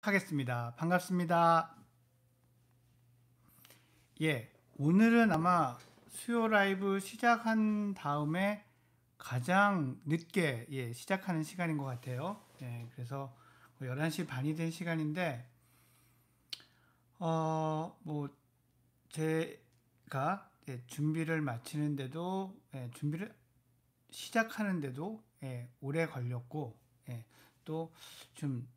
하겠습니다. 반갑습니다. 오늘은 아마 수요 라이브 시작한 다음에 가장 늦게 시작하는 시간인 것 같아요. 그래서 11시 반이 된 시간인데, 뭐, 제가 준비를 마치는데도, 준비를 시작하는데도 오래 걸렸고, 또 좀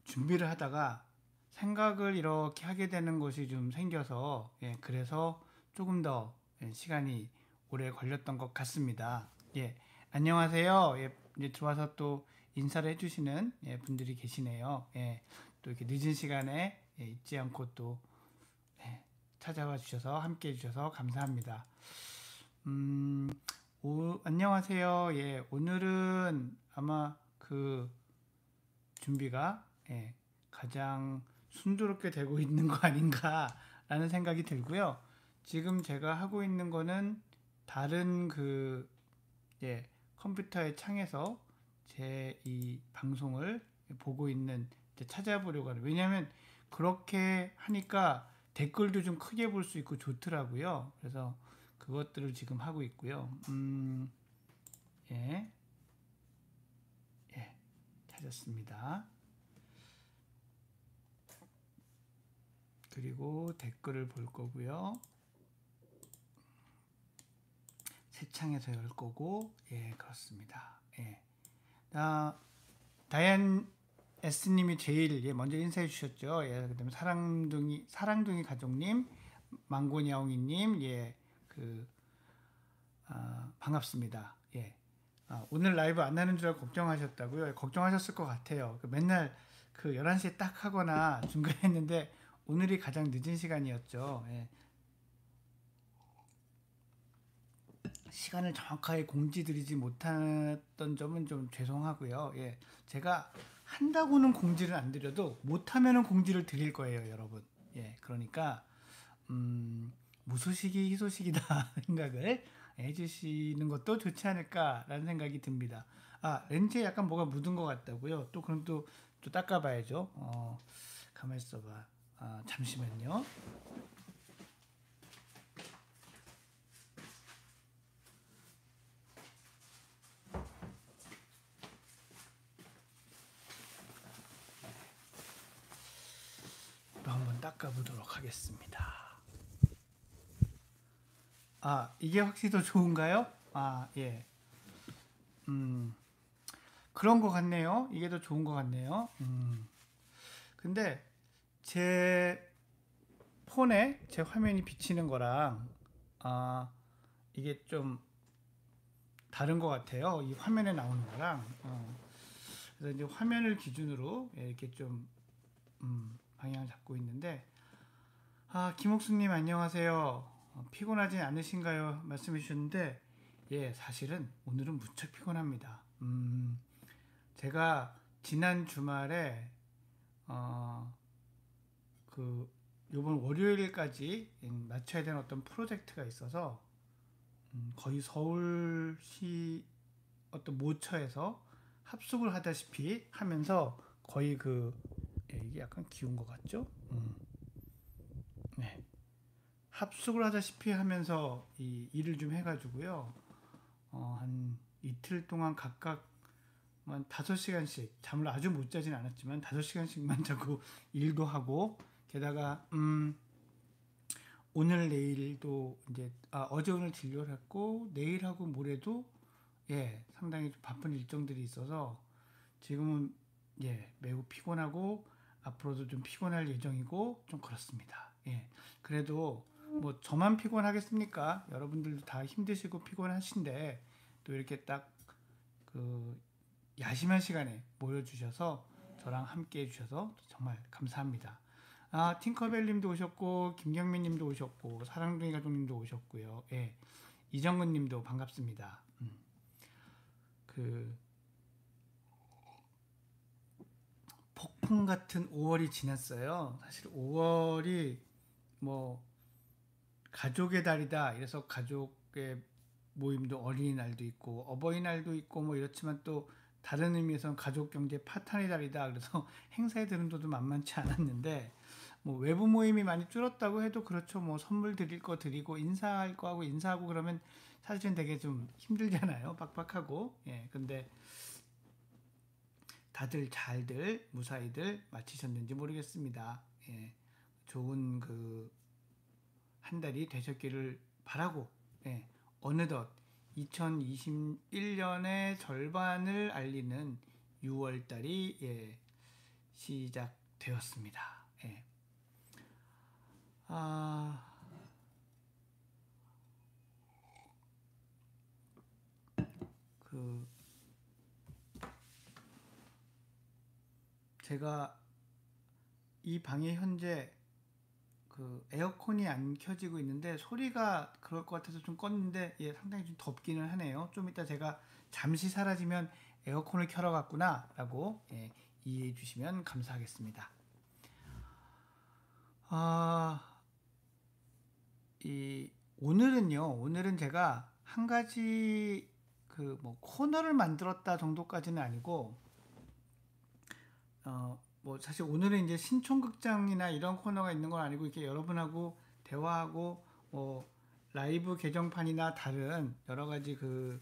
준비를 하다가 생각을 이렇게 하게 되는 것이 좀 생겨서 그래서 조금 더 시간이 오래 걸렸던 것 같습니다. 안녕하세요. 이제 들어와서 또 인사를 해주시는 분들이 계시네요. 또 이렇게 늦은 시간에 잊지 않고 또 찾아와 주셔서 함께 해주셔서 감사합니다. 안녕하세요. 오늘은 아마 그 준비가 가장 순조롭게 되고 있는 거 아닌가라는 생각이 들고요. 지금 제가 하고 있는 거는 다른 컴퓨터의 창에서 제 이 방송을 보고 있는 찾아보려고 하는, 왜냐하면 그렇게 하니까 댓글도 좀 크게 볼 수 있고 좋더라고요. 그래서 그것들을 지금 하고 있고요. 예, 예, 찾았습니다. 그리고 댓글을 볼 거고요. 새 창에서 열 거고, 그렇습니다. 다이안 S님이 제일 먼저 인사해 주셨죠. 그다음에 사랑둥이 가족님, 망고냐옹이님, 반갑습니다. 오늘 라이브 안 하는 줄 알고 걱정하셨다고요? 걱정하셨을 것 같아요. 맨날 11시에 딱 하거나 중간에 했는데 오늘이 가장 늦은 시간이었죠. 시간을 정확하게 공지드리지 못했던 점은 좀 죄송하고요. 제가 한다고는 공지를 안 드려도 못하면은 공지를 드릴 거예요, 여러분. 그러니까 무소식이 희소식이다 생각을 해주시는 것도 좋지 않을까라는 생각이 듭니다. 렌즈에 약간 뭐가 묻은 것 같다고요? 또 그럼 또 닦아봐야죠. 가만 있어봐. 잠시만요. 또 한번 닦아보도록 하겠습니다. 이게 확실히 더 좋은가요? 예. 그런 것 같네요. 이게 더 좋은 것 같네요. 근데 제 폰에 제 화면이 비치는 거랑 이게 좀 다른 것 같아요. 이 화면에 나오는 거랑. 그래서 이제 화면을 기준으로 이렇게 좀 방향을 잡고 있는데, 김옥수님 안녕하세요. 피곤하지 않으신가요? 말씀해 주셨는데, 사실은 오늘은 무척 피곤합니다. 제가 지난 주말에 요번 월요일까지 마쳐야 되는 어떤 프로젝트가 있어서 거의 서울시 어떤 모처에서 합숙을 하다시피 하면서 거의 이게 약간 기운 것 같죠? 네. 합숙을 하다시피 하면서 이 일을 좀 해가지고요. 한 이틀 동안 각각 한 5시간씩 잠을 아주 못 자진 않았지만 5시간씩만 자고 일도 하고, 게다가 오늘 내일도 이제 어제 오늘 진료를 했고 내일하고 모레도 상당히 좀 바쁜 일정들이 있어서 지금은 매우 피곤하고 앞으로도 좀 피곤할 예정이고 좀 그렇습니다. 그래도 뭐 저만 피곤하겠습니까? 여러분들도 다 힘드시고 피곤하신데 또 이렇게 딱 야심한 시간에 모여주셔서 저랑 함께 해주셔서 정말 감사합니다. 팅커벨님도 오셨고 김경민님도 오셨고 사랑둥이 가족님도 오셨고요. 이정근님도 반갑습니다. 폭풍 같은 5월이 지났어요. 사실 5월이 뭐 가족의 달이다 이래서 가족의 모임도 어린이날도 있고 어버이날도 있고 뭐 이렇지만 또 다른 의미에서는 가족 경제 파탄의 달이다. 그래서 행사에 드는 돈도 만만치 않았는데 뭐 외부 모임이 많이 줄었다고 해도 그렇죠. 뭐 선물 드릴 거 드리고 인사할 거 하고 인사하고 그러면 사실은 되게 좀 힘들잖아요. 빡빡하고. 예. 근데 다들 잘들 무사히들 마치셨는지 모르겠습니다. 예. 좋은 그 한 달이 되셨기를 바라고. 예. 어느덧 2021년의 절반을 알리는 6월 달이 예, 시작되었습니다. 예. 아, 그 제가 이 방에 현재 그 에어컨이 안 켜지고 있는데 소리가 그럴 것 같아서 좀 껐는데 예, 상당히 좀 덥기는 하네요. 좀 이따 제가 잠시 사라지면 에어컨을 켜러 갔구나 라고 예, 이해해 주시면 감사하겠습니다. 아, 오늘은 제가 한 가지 그 뭐 코너를 만들었다 정도까지는 아니고 뭐 사실 오늘은 이제 신촌극장이나 이런 코너가 있는 건 아니고 이렇게 여러분하고 대화하고 뭐 라이브 개정판이나 다른 여러 가지 그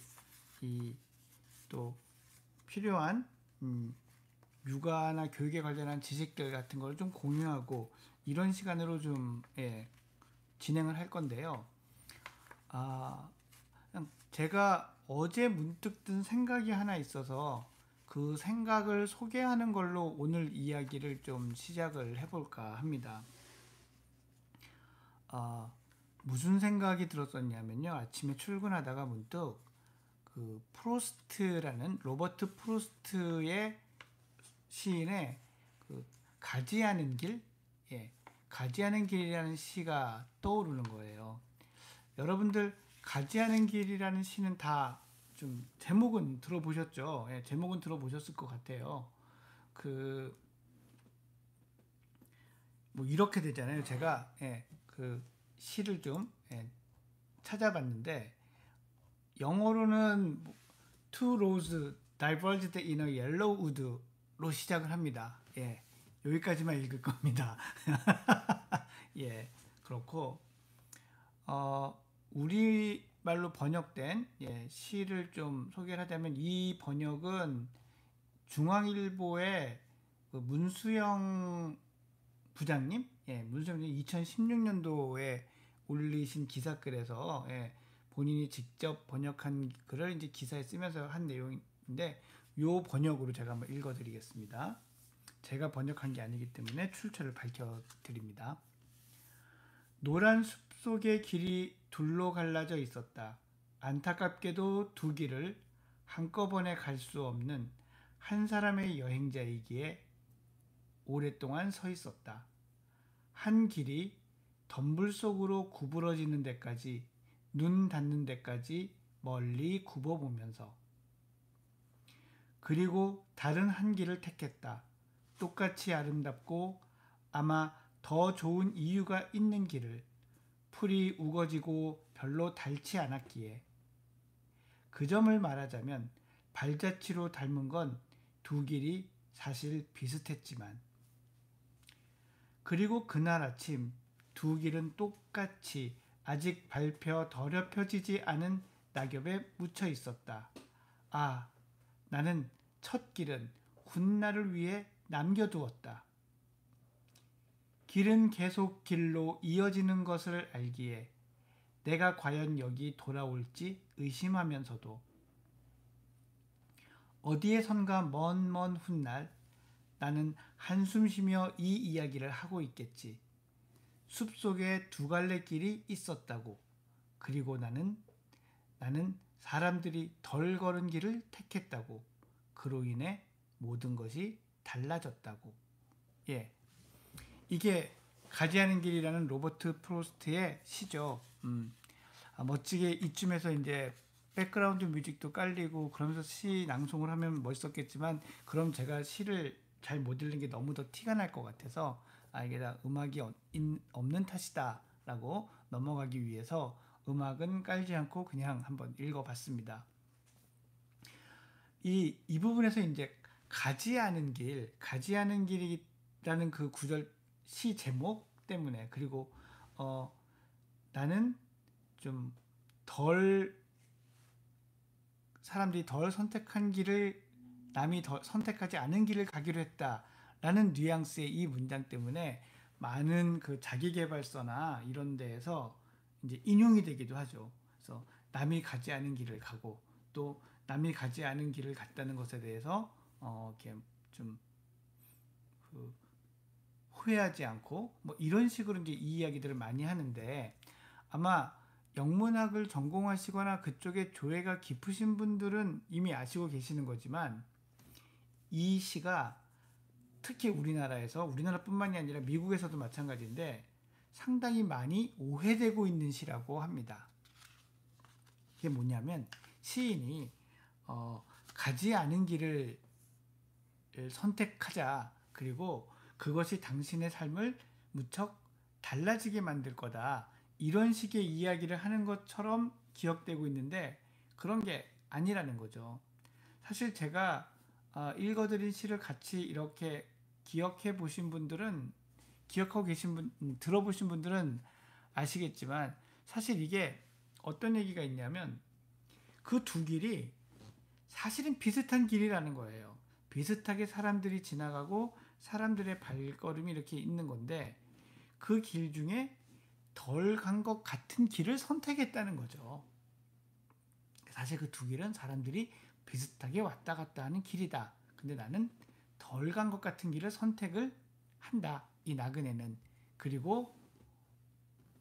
이 또 필요한 육아나 교육에 관련한 지식들 같은 걸 좀 공유하고 이런 시간으로 좀 예, 진행을 할 건데요. 아, 그냥 제가 어제 문득 든 생각이 하나 있어서 그 생각을 소개하는 걸로 오늘 이야기를 좀 시작을 해볼까 합니다. 아, 무슨 생각이 들었었냐면요. 아침에 출근하다가 문득 그 프로스트라는 로버트 프로스트의 시인의 그 가지 않은 길, 예, 가지 않은 길이라는 시가 떠오르는 거예요. 여러분들 가지 않은 길이라는 시는 다 좀 제목은 들어보셨죠? 예, 제목은 들어보셨을 것 같아요. 그 뭐 이렇게 되잖아요. 제가 예, 그 시를 좀 예, 찾아봤는데 영어로는 Two rows diverged in a yellow wood로 시작을 합니다. 예, 여기까지만 읽을 겁니다. 예, 그렇고 우리말로 번역된 예, 시를 좀 소개를 하자면 이 번역은 중앙일보의 그 문수영 부장님, 예, 문수영님 2016년도에 올리신 기사글에서 예, 본인이 직접 번역한 글을 이제 기사에 쓰면서 한 내용인데 요 번역으로 제가 한번 읽어드리겠습니다. 제가 번역한 게 아니기 때문에 출처를 밝혀드립니다. 노란 숲속의 길이 둘로 갈라져 있었다. 안타깝게도 두 길을 한꺼번에 갈 수 없는 한 사람의 여행자이기에 오랫동안 서 있었다. 한 길이 덤불 속으로 구부러지는 데까지, 눈 닿는 데까지 멀리 굽어보면서. 그리고 다른 한 길을 택했다. 똑같이 아름답고 아마 더 좋은 이유가 있는 길을, 풀이 우거지고 별로 닳지 않았기에. 그 점을 말하자면 발자취로 닮은 건 두 길이 사실 비슷했지만. 그리고 그날 아침 두 길은 똑같이 아직 밟혀 더럽혀지지 않은 낙엽에 묻혀 있었다. 아, 나는 첫 길은 훗날을 위해 남겨두었다. 길은 계속 길로 이어지는 것을 알기에 내가 과연 여기 돌아올지 의심하면서도 어디에선가 먼 훗날 나는 한숨 쉬며 이 이야기를 하고 있겠지. 숲속에 두 갈래 길이 있었다고. 그리고 나는 사람들이 덜 걸은 길을 택했다고. 그로 인해 모든 것이 달라졌다고. 예, 이게 가지 않은 길이라는 로버트 프로스트의 시죠. 멋지게 이쯤에서 이제 백그라운드 뮤직도 깔리고 그러면서 시 낭송을 하면 멋있었겠지만 그럼 제가 시를 잘 못 읽는 게 너무 더 티가 날 것 같아서 이게 다 음악이 없는 탓이다 라고 넘어가기 위해서 음악은 깔지 않고 그냥 한번 읽어봤습니다. 이 부분에서 이제 가지 않은 길이라는 그 구절 시 제목 때문에, 그리고 나는 좀 덜 사람들이 덜 선택한 길을, 남이 더 선택하지 않은 길을 가기로 했다라는 뉘앙스의 이 문장 때문에 많은 그 자기계발서나 이런 데에서 이제 인용이 되기도 하죠. 그래서 남이 가지 않은 길을 가고, 또 남이 가지 않은 길을 갔다는 것에 대해서 이렇게 좀 그 후회하지 않고 뭐 이런 식으로 이제 이 이야기들을 많이 하는데, 아마 영문학을 전공하시거나 그쪽에 조예가 깊으신 분들은 이미 아시고 계시는 거지만, 이 시가 특히 우리나라뿐만이 아니라 미국에서도 마찬가지인데 상당히 많이 오해되고 있는 시라고 합니다. 이게 뭐냐면, 시인이 가지 않은 길을 선택하자, 그리고 그것이 당신의 삶을 무척 달라지게 만들 거다, 이런 식의 이야기를 하는 것처럼 기억되고 있는데 그런 게 아니라는 거죠. 사실 제가 읽어드린 시를 같이 이렇게 기억해 보신 분들은, 기억하고 계신 분, 들어보신 분들은 아시겠지만, 사실 이게 어떤 얘기가 있냐면, 그 두 길이 사실은 비슷한 길이라는 거예요. 비슷하게 사람들이 지나가고 사람들의 발걸음이 이렇게 있는 건데, 그 길 중에 덜 간 것 같은 길을 선택했다는 거죠. 사실 그 두 길은 사람들이 비슷하게 왔다 갔다 하는 길이다. 근데 나는 덜 간 것 같은 길을 선택을 한다, 이 나그네는. 그리고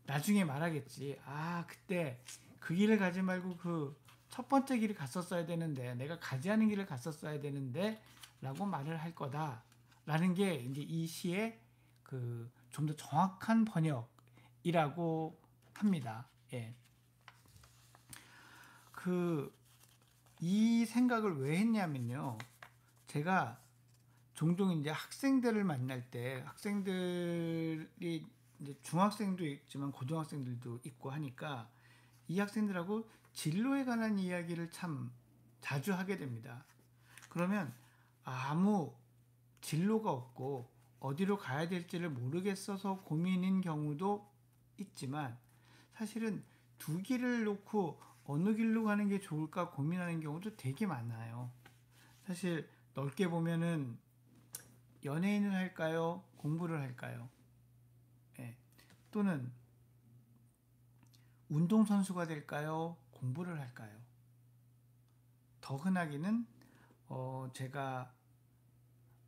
나중에 말하겠지. 그때 그 길을 가지 말고 그 첫 번째 길을 갔었어야 되는데, 내가 가지 않은 길을 갔었어야 되는데 라고 말을 할 거다 라는 게 이제 이 시의 그 좀 더 정확한 번역이라고 합니다. 예. 이 생각을 왜 했냐면요, 제가 종종 이제 학생들을 만날 때, 학생들이 이제 중학생도 있지만 고등학생들도 있고 하니까 이 학생들하고 진로에 관한 이야기를 참 자주 하게 됩니다. 그러면 아무 진로가 없고 어디로 가야 될지를 모르겠어서 고민인 경우도 있지만, 사실은 두 길을 놓고 어느 길로 가는 게 좋을까 고민하는 경우도 되게 많아요. 사실 넓게 보면은 연예인을 할까요? 공부를 할까요? 예. 또는 운동선수가 될까요? 공부를 할까요? 더 흔하게는 제가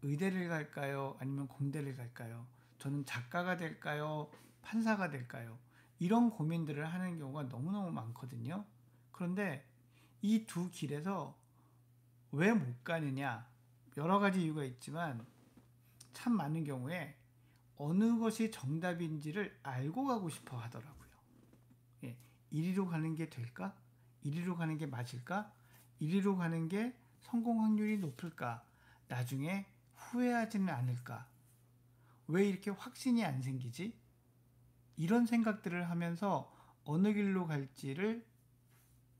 의대를 갈까요? 아니면 공대를 갈까요? 저는 작가가 될까요? 판사가 될까요? 이런 고민들을 하는 경우가 너무너무 많거든요. 그런데 이 두 길에서 왜 못 가느냐? 여러 가지 이유가 있지만 참 많은 경우에 어느 것이 정답인지를 알고 가고 싶어 하더라고요. 예, 이리로 가는 게 될까? 이리로 가는 게 맞을까? 이리로 가는 게 성공 확률이 높을까? 나중에 후회하지는 않을까? 왜 이렇게 확신이 안 생기지? 이런 생각들을 하면서 어느 길로 갈지를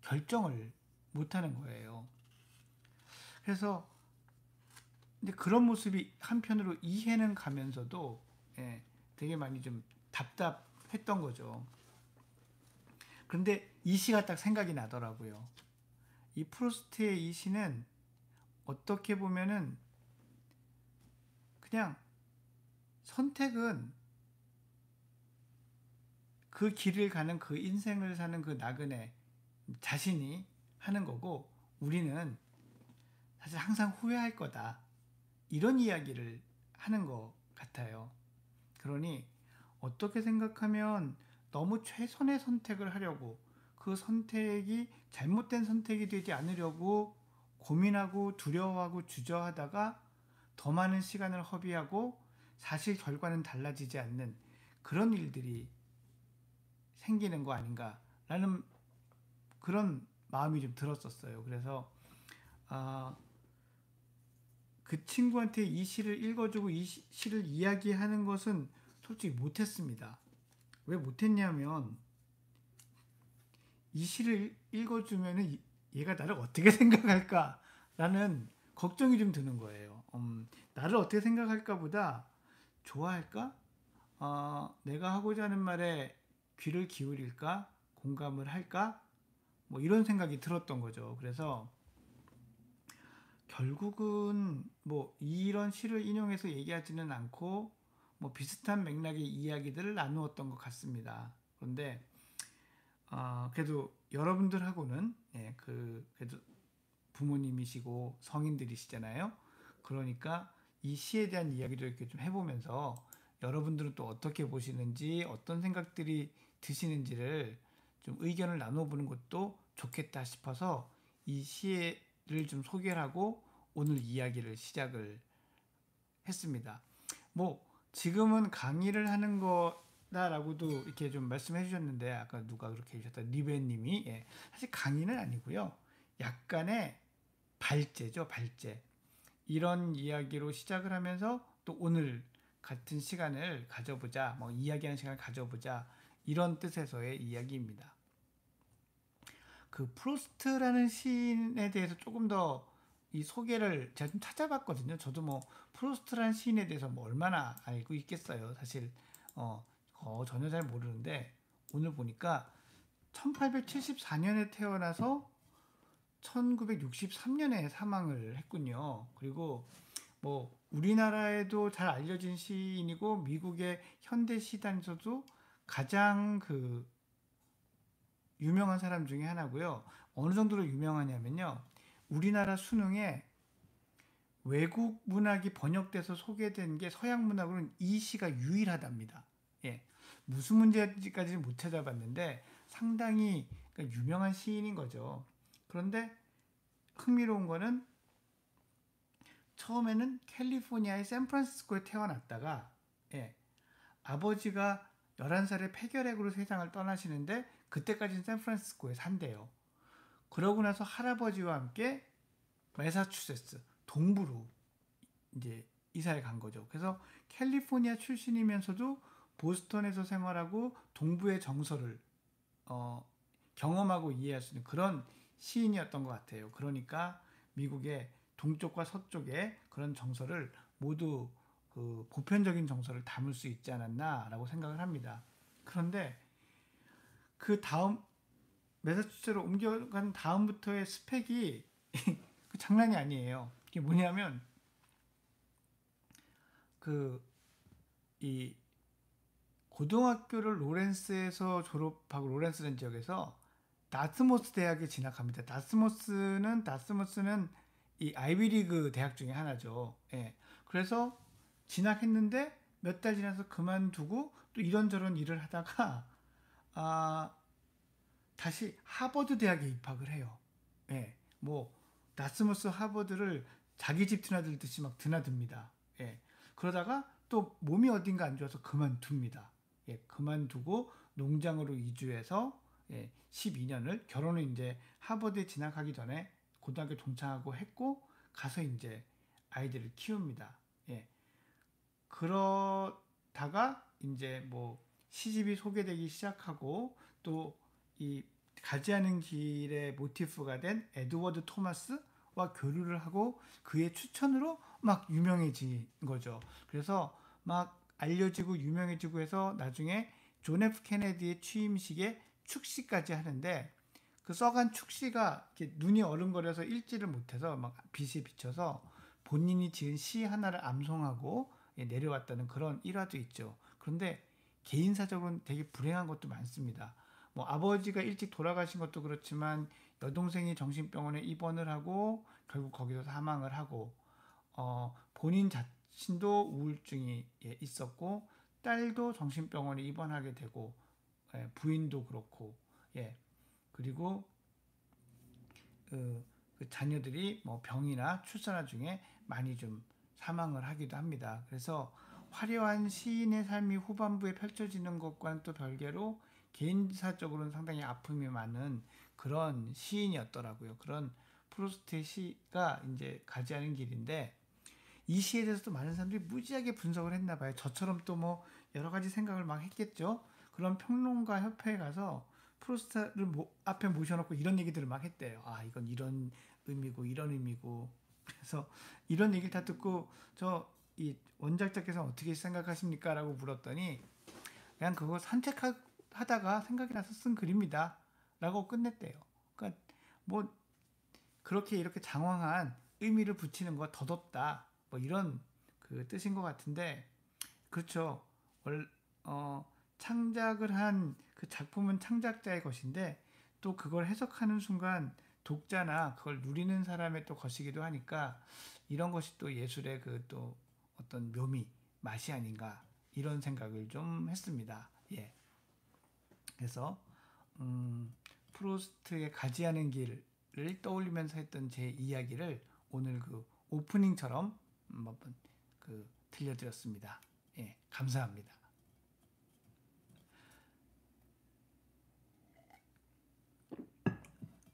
결정을 못하는 거예요. 그래서 근데 그런 모습이 한편으로 이해는 가면서도 되게 많이 좀 답답했던 거죠. 그런데 이 시가 딱 생각이 나더라고요. 이 프루스트의 이 시는 어떻게 보면은 그냥 선택은 그 길을 가는, 그 인생을 사는 그 나그네 자신이 하는 거고, 우리는 사실 항상 후회할 거다, 이런 이야기를 하는 것 같아요. 그러니 어떻게 생각하면 너무 최선의 선택을 하려고, 그 선택이 잘못된 선택이 되지 않으려고 고민하고 두려워하고 주저하다가 더 많은 시간을 허비하고 사실 결과는 달라지지 않는 그런 일들이 생기는 거 아닌가라는 그런 마음이 좀 들었었어요. 그래서 그 친구한테 이 시를 읽어주고 이 시를 이야기하는 것은 솔직히 못했습니다. 왜 못했냐면, 이 시를 읽어주면 얘가 나를 어떻게 생각할까 라는 걱정이 좀 드는 거예요. 나를 어떻게 생각할까 보다 좋아할까? 내가 하고자 하는 말에 귀를 기울일까? 공감을 할까? 뭐 이런 생각이 들었던 거죠. 그래서 결국은 뭐 이런 시를 인용해서 얘기하지는 않고 뭐 비슷한 맥락의 이야기들을 나누었던 것 같습니다. 그런데 그래도 여러분들하고는 그래도 부모님이시고 성인들이시잖아요. 그러니까 이 시에 대한 이야기를 이렇게 좀 해보면서 여러분들은 또 어떻게 보시는지 어떤 생각들이 드시는지를 좀 의견을 나눠보는 것도 좋겠다 싶어서 이 시를 좀 소개를 하고 오늘 이야기를 시작을 했습니다. 뭐 지금은 강의를 하는 거다라고도 이렇게 좀 말씀해 주셨는데 아까 누가 그렇게 해주셨다 리베님이 사실 강의는 아니고요. 약간의 발제죠, 발제. 이런 이야기로 시작을 하면서 또 오늘 같은 시간을 가져보자, 뭐 이야기하는 시간을 가져보자 이런 뜻에서의 이야기입니다. 그 프로스트라는 시인에 대해서 조금 더 이 소개를 제가 좀 찾아봤거든요. 저도 뭐 프로스트라는 시인에 대해서 뭐 얼마나 알고 있겠어요. 사실 전혀 잘 모르는데 오늘 보니까 1874년에 태어나서 1963년에 사망을 했군요. 그리고 뭐 우리나라에도 잘 알려진 시인이고 미국의 현대 시단에서도 가장 그 유명한 사람 중에 하나고요. 어느 정도로 유명하냐면요. 우리나라 수능에 외국 문학이 번역돼서 소개된 게 서양 문학으로는 이 시가 유일하답니다. 예. 무슨 문제까지는 못 찾아봤는데 상당히 그러니까 유명한 시인인 거죠. 그런데 흥미로운 거는 처음에는 캘리포니아의 샌프란시스코에 태어났다가 아버지가 11살에 폐결핵으로 세상을 떠나시는데 그때까지는 샌프란시스코에 산대요. 그러고 나서 할아버지와 함께 매사추세츠 동부로 이제 이사를 간 거죠. 그래서 캘리포니아 출신이면서도 보스턴에서 생활하고 동부의 정서를 경험하고 이해할 수 있는 그런 시인이었던 것 같아요. 그러니까 미국의 동쪽과 서쪽의 그런 정서를 모두 그 보편적인 정서를 담을 수 있지 않았나라고 생각을 합니다. 그런데 그 다음 매사추세츠로 옮겨간 다음부터의 스펙이 그 장난이 아니에요. 이게 뭐냐면 그 이 고등학교를 로렌스에서 졸업하고 로렌스라는 지역에서 다스모스 대학에 진학합니다. 다스모스는 이 아이비리그 대학 중에 하나죠. 그래서 진학했는데 몇 달 지나서 그만두고 또 이런저런 일을 하다가 다시 하버드 대학에 입학을 해요. 뭐 다스모스 하버드를 자기 집 드나들듯이 막 드나듭니다. 그러다가 또 몸이 어딘가 안 좋아서 그만둡니다. 그만두고 농장으로 이주해서 12년을 결혼을 이제 하버드에 진학하기 전에 고등학교 동창하고 했고 가서 이제 아이들을 키웁니다. 그러다가 이제 뭐 시집이 소개되기 시작하고 또 이 가지 않은 길의 모티프가 된 에드워드 토마스와 교류를 하고 그의 추천으로 막 유명해진 거죠. 그래서 막 알려지고 유명해지고 해서 나중에 존 F 케네디의 취임식에 축시까지 하는데 그 써간 축시가 이렇게 눈이 어른거려서 읽지를 못해서 막 빛이 비쳐서 본인이 지은 시 하나를 암송하고 내려왔다는 그런 일화도 있죠. 그런데 개인사적으로는 되게 불행한 것도 많습니다. 뭐 아버지가 일찍 돌아가신 것도 그렇지만 여동생이 정신병원에 입원을 하고 결국 거기서 사망을 하고 본인 자신도 우울증이 있었고 딸도 정신병원에 입원하게 되고 부인도 그렇고 그리고 그 자녀들이 뭐 병이나 출산화 중에 많이 좀 사망을 하기도 합니다. 그래서 화려한 시인의 삶이 후반부에 펼쳐지는 것과는 또 별개로 개인사적으로는 상당히 아픔이 많은 그런 시인이었더라고요. 그런 프로스트의 시가 이제 가지 않은 길인데 이 시에 대해서도 많은 사람들이 무지하게 분석을 했나 봐요. 저처럼 또 뭐 여러 가지 생각을 막 했겠죠. 그런 평론가 협회에 가서 프로스트를 앞에 모셔놓고 이런 얘기들을 막 했대요. 이건 이런 의미고 이런 의미고 그래서 이런 얘기를 다 듣고 저 이 원작자께서 어떻게 생각하십니까? 라고 물었더니 그냥 그거 산책하다가 생각이 나서 쓴 글입니다. 라고 끝냈대요. 그러니까 뭐 그렇게 이렇게 장황한 의미를 붙이는 거 더덥다. 뭐 이런 그 뜻인 것 같은데 그렇죠. 월, 창작을 한 그 작품은 창작자의 것인데 또 그걸 해석하는 순간 독자나 그걸 누리는 사람의 또 것이기도 하니까 이런 것이 또 예술의 그 또 어떤 묘미, 맛이 아닌가 이런 생각을 좀 했습니다. 예. 그래서 프로스트의 가지 않은 길을 떠올리면서 했던 제 이야기를 오늘 그 오프닝처럼 한번 그 들려드렸습니다. 예, 감사합니다.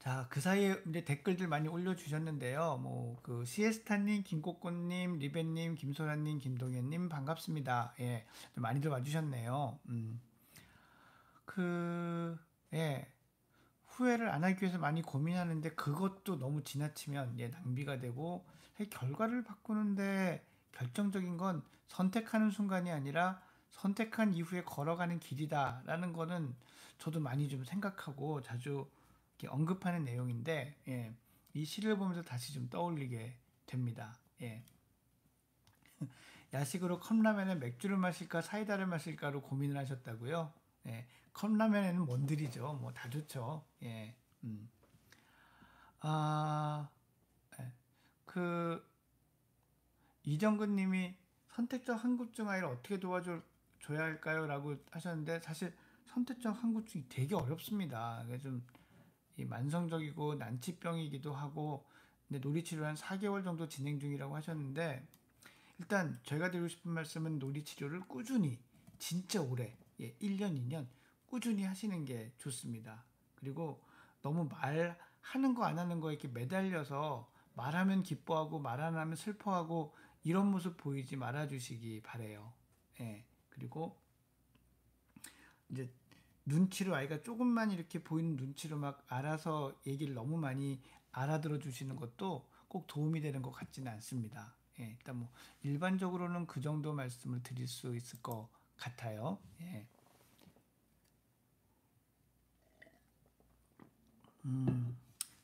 자, 그 사이에 이제 댓글들 많이 올려주셨는데요. 뭐, 그, 시에스타님, 김꽃꽃님, 리베님, 김소라님, 김동현님, 반갑습니다. 예, 좀 많이들 와주셨네요. 그, 예, 후회를 안 하기 위해서 많이 고민하는데 그것도 너무 지나치면 예, 낭비가 되고 결과를 바꾸는데 결정적인 건 선택하는 순간이 아니라 선택한 이후에 걸어가는 길이다라는 거는 저도 많이 좀 생각하고 자주 이렇게 언급하는 내용인데 예, 이 시를 보면서 다시 좀 떠올리게 됩니다. 예. 야식으로 컵라면에 맥주를 마실까 사이다를 마실까로 고민을 하셨다고요? 예, 컵라면에는 뭔들이죠. 뭐 다 좋죠. 예. 음. 아, 예. 그 이정근 님이 선택적 항구증 아이를 어떻게 도와줘야 할까요? 라고 하셨는데 사실 선택적 항구증이 되게 어렵습니다. 이게 좀 이 만성적이고 난치병이기도 하고 근데 놀이치료 한 4개월 정도 진행 중이라고 하셨는데 일단 제가 드리고 싶은 말씀은 놀이치료를 꾸준히 진짜 오래 1년, 2년 꾸준히 하시는 게 좋습니다. 그리고 너무 말하는 거 안 하는 거에 이렇게 매달려서 말하면 기뻐하고 말 안 하면 슬퍼하고 이런 모습 보이지 말아 주시기 바래요. 예. 그리고 이제 눈치로 아이가 조금만 이렇게 보이는 눈치로 막 알아서 얘기를 너무 많이 알아들어 주시는 것도 꼭 도움이 되는 것 같지는 않습니다. 예, 일단 뭐 일반적으로는 그 정도 말씀을 드릴 수 있을 것 같아요. 예.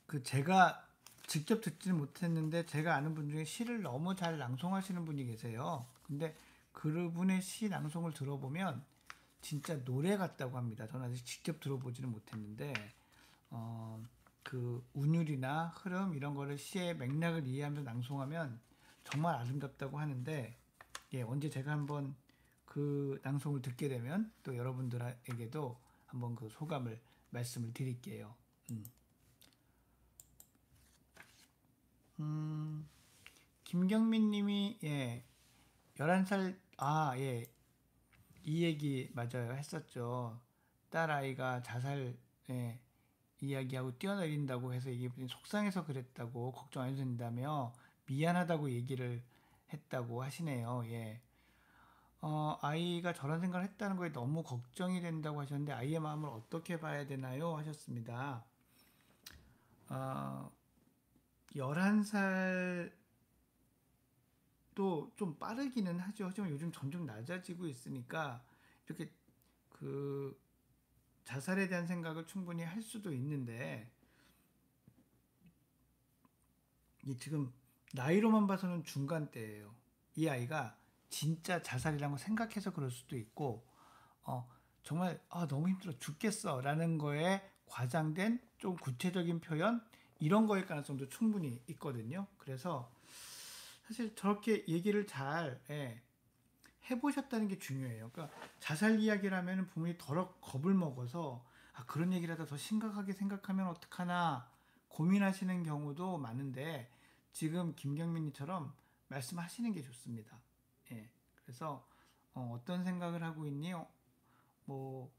그 제가 직접 듣지는 못했는데 제가 아는 분 중에 시를 너무 잘 낭송하시는 분이 계세요. 근데 그분의 시 낭송을 들어보면 진짜 노래 같다고 합니다. 저는 아직 직접 들어보지는 못했는데 어, 그 운율이나 흐름 이런 거를 시의 맥락을 이해하면서 낭송하면 정말 아름답다고 하는데 예, 언제 제가 한번 그 낭송을 듣게 되면 또 여러분들에게도 한번 그 소감을 말씀을 드릴게요. 음, 음, 김경민 님이 예, 11살 예, 이 얘기 맞아요. 했었죠. 딸 아이가 자살 예, 이야기하고 뛰어내린다고 해서 이게 속상해서 그랬다고 걱정 안 해도 된다며 미안하다고 얘기를 했다고 하시네요. 예. 아이가 저런 생각을 했다는 거에 너무 걱정이 된다고 하셨는데 아이의 마음을 어떻게 봐야 되나요? 하셨습니다. 어, 11살도 좀 빠르기는 하죠. 하지만 요즘 점점 낮아지고 있으니까 이렇게 그 자살에 대한 생각을 충분히 할 수도 있는데 이 지금 나이로만 봐서는 중간대예요. 이 아이가 진짜 자살이라고 생각해서 그럴 수도 있고 어, 정말 너무 힘들어 죽겠어라는 거에 과장된 좀 구체적인 표현 이런 거일 가능성도 충분히 있거든요. 그래서 사실 저렇게 얘기를 잘 해보셨다는 게 중요해요. 그러니까 자살 이야기를 하면 부모님이 더러 겁을 먹어서 그런 얘기를 하다 더 심각하게 생각하면 어떡하나 고민하시는 경우도 많은데 지금 김경민이처럼 말씀하시는 게 좋습니다. 예. 그래서 떤 생각을 하고 있니? 뭐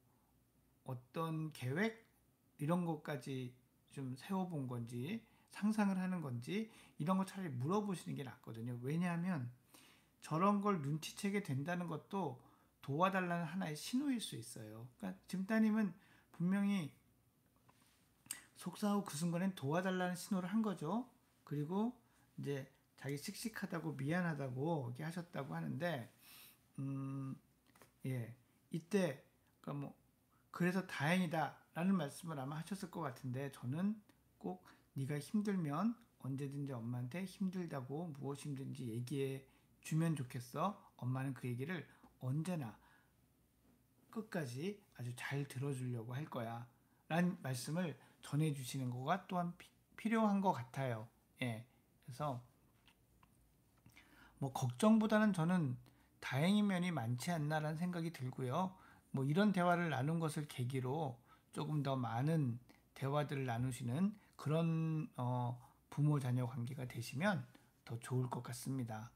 어떤 계획 이런 것까지 좀 세워본 건지 상상을 하는 건지 이런 거 차라리 물어보시는 게 낫거든요. 왜냐하면 저런 걸 눈치채게 된다는 것도 도와달라는 하나의 신호일 수 있어요. 그러니까 지금 따님은 분명히 속상하고 그 순간엔 도와달라는 신호를 한 거죠. 그리고 이제 자기 씩씩하다고 미안하다고 이렇게 하셨다고 하는데 예, 이때 그러니까 뭐 그래서 다행이다라는 말씀을 아마 하셨을 것 같은데 저는 꼭 네가 힘들면 언제든지 엄마한테 힘들다고 무엇이든지 얘기해 주면 좋겠어. 엄마는 그 얘기를 언제나 끝까지 아주 잘 들어주려고 할 거야. 라는 말씀을 전해주시는 거가 또한 필요한 것 같아요. 예. 그래서 뭐 걱정보다는 저는 다행인 면이 많지 않나라는 생각이 들고요. 뭐 이런 대화를 나눈 것을 계기로 조금 더 많은 대화들을 나누시는 그런 부모 자녀 관계가 되시면 더 좋을 것 같습니다.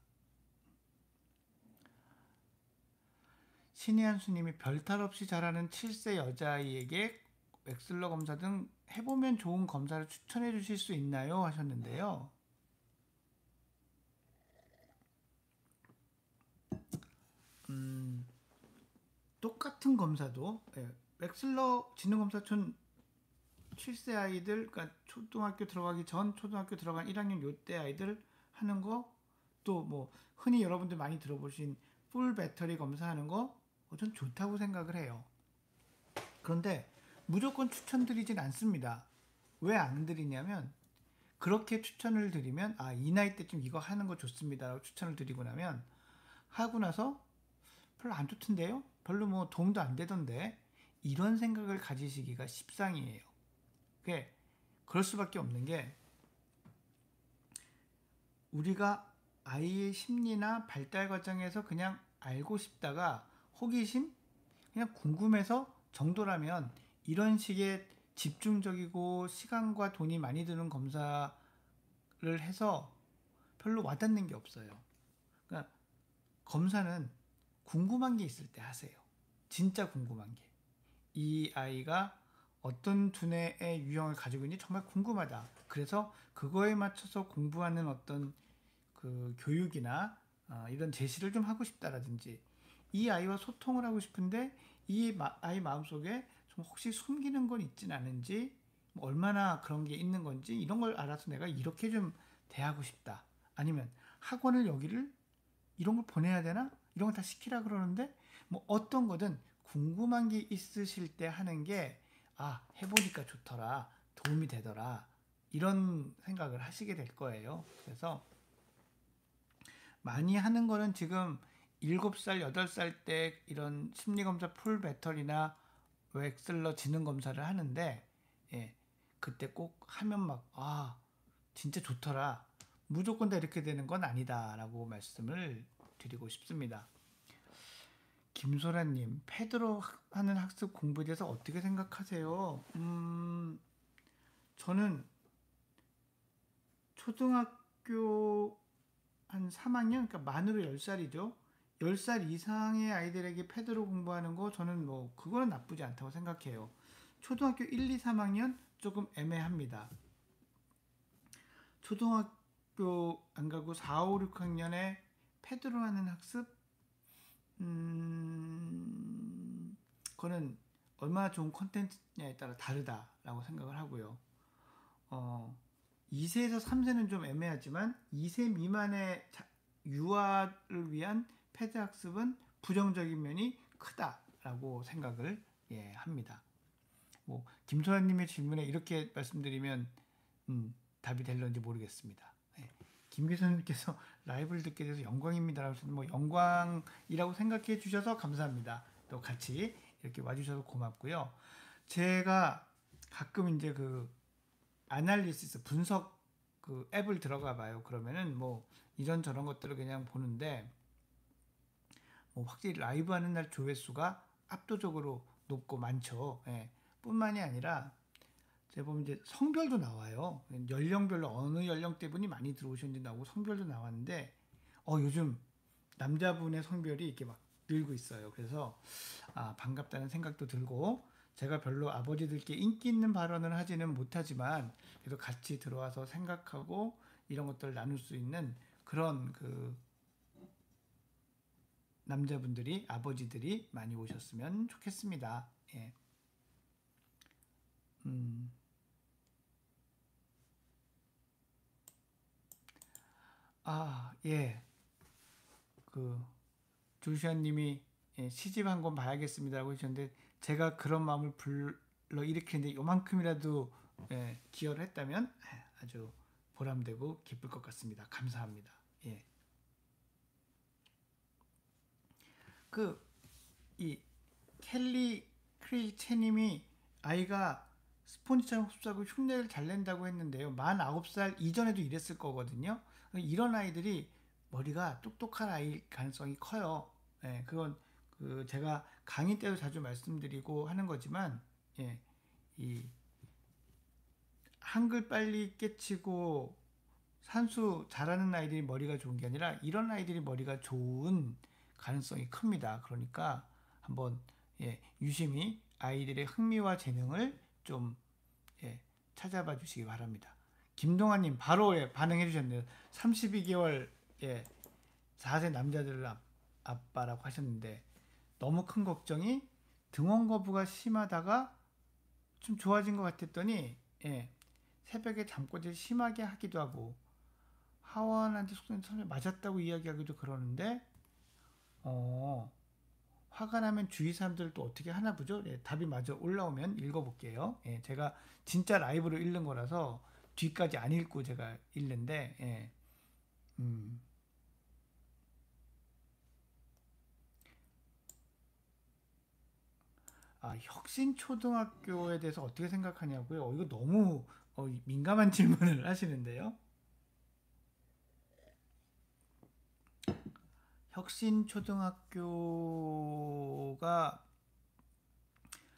신희한 수님이 별탈 없이 자라는 7세 여자아이에게 웩슬러 검사 등 해보면 좋은 검사를 추천해 주실 수 있나요? 하셨는데요. 똑같은 검사도 웩슬러 지능검사촌 7세 아이들, 그러니까 초등학교 들어가기 전 초등학교 들어간 1학년 요때 아이들 하는 거, 또 뭐 흔히 여러분들 많이 들어보신 풀 배터리 검사하는 거, 전 좋다고 생각을 해요. 그런데 무조건 추천드리진 않습니다. 왜 안 드리냐면 그렇게 추천을 드리면 이 나이 때쯤 이거 하는 거 좋습니다라고 추천을 드리고 나면 하고 나서 별로 안 좋던데요? 별로 뭐 도움도 안 되던데 이런 생각을 가지시기가 십상이에요. 그게 그럴 수밖에 없는 게 우리가 아이의 심리나 발달 과정에서 그냥 알고 싶다가 호기심? 그냥 궁금해서 정도라면 이런 식의 집중적이고 시간과 돈이 많이 드는 검사를 해서 별로 와닿는 게 없어요. 그러니까 검사는 궁금한 게 있을 때 하세요. 진짜 궁금한 게. 이 아이가 어떤 두뇌의 유형을 가지고 있는지 정말 궁금하다. 그래서 그거에 맞춰서 공부하는 어떤 그 교육이나 이런 제시를 좀 하고 싶다라든지 이 아이와 소통을 하고 싶은데 이 아이 마음속에 좀 혹시 숨기는 건 있진 않은지 뭐 얼마나 그런 게 있는 건지 이런 걸 알아서 내가 이렇게 좀 대하고 싶다. 아니면 학원을 여기를 이런 걸 보내야 되나? 이런 걸 다 시키라 그러는데 뭐 어떤 거든 궁금한 게 있으실 때 하는 게 해보니까 좋더라. 도움이 되더라. 이런 생각을 하시게 될 거예요. 그래서 많이 하는 거는 지금 7살, 8살 때 이런 심리검사 풀 배터리나 웩슬러 지능 검사를 하는데 예, 그때 꼭 하면 진짜 좋더라. 무조건 다 이렇게 되는 건 아니다라고 말씀을 드리고 싶습니다. 김소라님, 패드로 하는 학습 공부에 대해서 어떻게 생각하세요? 저는 초등학교 한 3학년, 그러니까 만으로 10살이죠. 10살 이상의 아이들에게 패드로 공부하는 거 저는 뭐 그거는 나쁘지 않다고 생각해요. 초등학교 1, 2, 3학년 조금 애매합니다. 초등학교 안 가고 4, 5, 6학년에 패드로 하는 학습? 그거는 얼마나 좋은 콘텐츠냐에 따라 다르다라고 생각을 하고요. 2세에서 3세는 좀 애매하지만 2세 미만의 유아를 위한 패드 학습은 부정적인 면이 크다라고 생각을 합니다. 뭐 김소연님의 질문에 이렇게 말씀드리면 답이 될런지 모르겠습니다. 김 교수님께서 라이브를 듣게 돼서 영광입니다. 뭐 영광이라고 생각해 주셔서 감사합니다. 또 같이 이렇게 와주셔서 고맙고요. 제가 가끔 이제 그 아날리시스 분석 그 앱을 들어가 봐요. 그러면은 뭐 이런저런 것들을 그냥 보는데 뭐 확실히 라이브 하는 날 조회수가 압도적으로 높고 많죠. 뿐만이 아니라 제가 보면 이제 성별도 나와요. 연령별로 어느 연령대 분이 많이 들어오셨는지 나오고 성별도 나왔는데 요즘 남자분의 성별이 이렇게 막 늘고 있어요. 그래서 반갑다는 생각도 들고 제가 별로 아버지들께 인기 있는 발언을 하지는 못하지만 그래도 같이 들어와서 생각하고 이런 것들을 나눌 수 있는 그런 그 남자분들이 아버지들이 많이 오셨으면 좋겠습니다. 예. 예. 그 조시아님이 예, 시집 한 권 봐야겠습니다라고 하셨는데 제가 그런 마음을 불러 일으키는데 요만큼이라도 예, 기여를 했다면 예, 아주 보람되고 기쁠 것 같습니다. 감사합니다. 예. 그 이 켈리 크리체님이 아이가 스폰지처럼 흡수하고 흉내를 잘 낸다고 했는데요. 만 9살 이전에도 이랬을 거거든요. 이런 아이들이 머리가 똑똑한 아이일 가능성이 커요. 예, 그건 그 제가 강의 때도 자주 말씀드리고 하는 거지만, 예, 이 한글 빨리 깨치고 산수 잘하는 아이들이 머리가 좋은 게 아니라 이런 아이들이 머리가 좋은 가능성이 큽니다. 그러니까 한번 예, 유심히 아이들의 흥미와 재능을 좀 예, 찾아봐 주시기 바랍니다. 김동환님 바로 예, 반응해 주셨네요. 32개월 예, 4세 남자들 아빠라고 하셨는데 너무 큰 걱정이 등원 거부가 심하다가 좀 좋아진 것 같았더니 예, 새벽에 잠꼬대를 심하게 하기도 하고 하원한테 속된 처음에 맞았다고 이야기하기도 그러는데 화가 나면 주위 사람들 또 어떻게 하나 보죠? 예, 답이 마저 올라오면 읽어볼게요. 예, 제가 진짜 라이브로 읽는 거라서 뒤까지 안 읽고 제가 읽는데 예, 음, 혁신초등학교에 대해서 어떻게 생각하냐고요? 이거 너무 민감한 질문을 하시는데요. 혁신초등학교가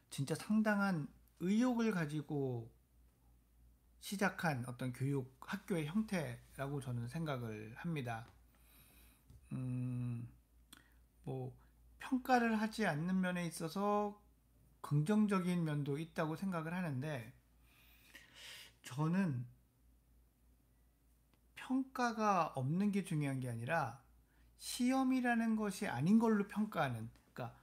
진짜 상당한 의욕을 가지고 시작한 어떤 교육 학교의 형태라고 저는 생각을 합니다. 음, 뭐 평가를 하지 않는 면에 있어서 긍정적인 면도 있다고 생각을 하는데 저는 평가가 없는 게 중요한 게 아니라 시험이라는 것이 아닌 걸로 평가하는, 그러니까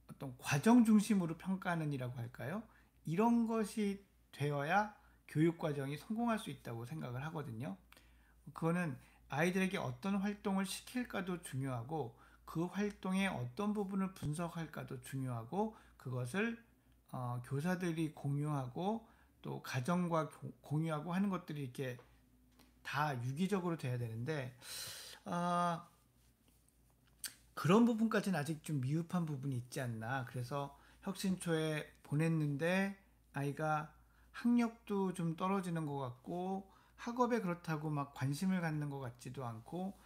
어떤 과정 중심으로 평가하는 이라고 할까요? 이런 것이 되어야 교육 과정이 성공할 수 있다고 생각을 하거든요. 그거는 아이들에게 어떤 활동을 시킬까도 중요하고 그 활동의 어떤 부분을 분석할까도 중요하고 그것을 교사들이 공유하고 또 가정과 공유하고 하는 것들이 이렇게 다 유기적으로 돼야 되는데 아, 그런 부분까지는 아직 좀 미흡한 부분이 있지 않나. 그래서 혁신초에 보냈는데 아이가 학력도 좀 떨어지는 것 같고 학업에 그렇다고 막 관심을 갖는 것 같지도 않고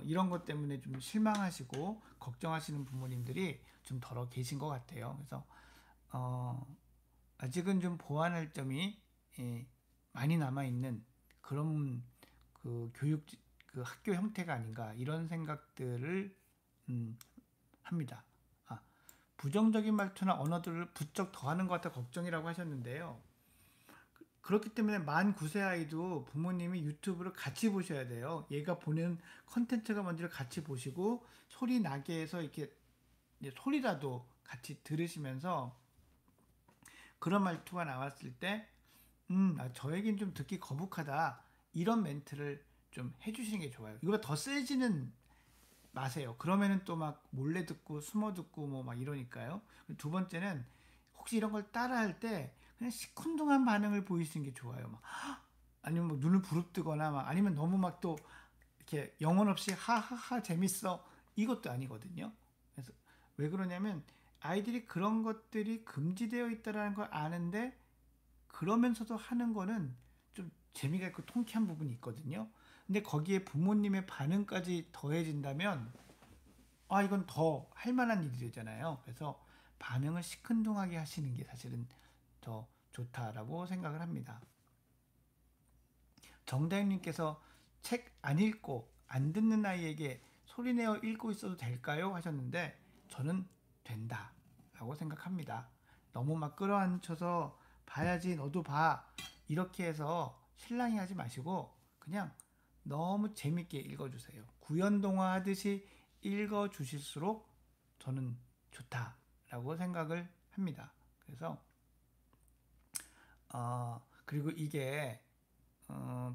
이런 것 때문에 좀 실망하시고 걱정하시는 부모님들이 좀 덜어 계신 것 같아요. 그래서 어, 아직은 좀 보완할 점이 예, 많이 남아 있는 그런 그 교육 그 학교 형태가 아닌가 이런 생각들을 음, 합니다. 부정적인 말투나 언어들을 부쩍 더하는 것 같아 걱정이라고 하셨는데요. 그렇기 때문에 만 9세 아이도 부모님이 유튜브를 같이 보셔야 돼요. 얘가 보는 컨텐츠가 뭔지를 같이 보시고 소리 나게 해서 이렇게 소리라도 같이 들으시면서 그런 말투가 나왔을 때 저에겐 좀 듣기 거북하다 이런 멘트를 좀 해주시는 게 좋아요. 이거보다 더 세지는 마세요. 그러면은 또 막 몰래 듣고 숨어 듣고 뭐 막 이러니까요. 두 번째는 혹시 이런 걸 따라 할 때 그냥 시큰둥한 반응을 보이시는 게 좋아요. 막 아니면 뭐 눈을 부릅뜨거나 막 아니면 너무 막 또 이렇게 영혼 없이 하하하 재밌어 이것도 아니거든요. 그래서 왜 그러냐면 아이들이 그런 것들이 금지되어 있다라는 걸 아는데 그러면서도 하는 거는 좀 재미가 있고 통쾌한 부분이 있거든요. 근데 거기에 부모님의 반응까지 더해진다면 이건 더 할 만한 일이 되잖아요. 그래서 반응을 시큰둥하게 하시는 게 사실은 더 좋다라고 생각을 합니다. 정다윤님께서 책 안 읽고 안 듣는 아이에게 소리내어 읽고 있어도 될까요? 하셨는데 저는 된다라고 생각합니다. 너무 막 끌어안쳐서 봐야지 너도 봐 이렇게 해서 실랑이 하지 마시고 그냥 너무 재밌게 읽어주세요. 구연동화 하듯이 읽어주실수록 저는 좋다라고 생각을 합니다. 그래서 그리고 이게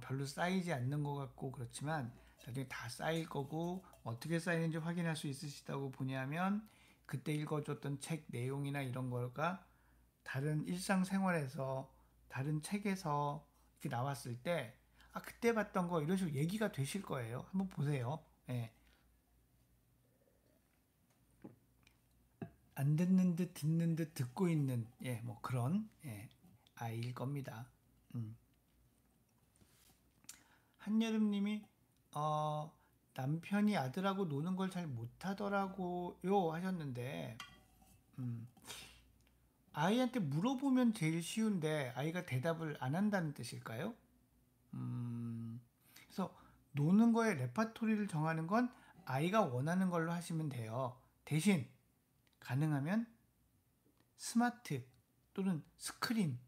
별로 쌓이지 않는 것 같고 그렇지만 나중에 다 쌓일 거고 어떻게 쌓이는지 확인할 수 있으시다고 보냐면 그때 읽어줬던 책 내용이나 이런 거가 다른 일상생활에서 다른 책에서 이렇게 나왔을 때 그때 봤던 거 이런 식으로 얘기가 되실 거예요. 한번 보세요. 예. 안 듣는 듯 듣는 듯 듣고 있는 뭐 그런 아이일 겁니다. 음. 한여름님이 어, 남편이 아들하고 노는 걸 잘 못하더라고요 하셨는데 음, 아이한테 물어보면 제일 쉬운데 아이가 대답을 안 한다는 뜻일까요? 그래서 노는 거에 레파토리를 정하는 건 아이가 원하는 걸로 하시면 돼요. 대신 가능하면 스마트 또는 스크린,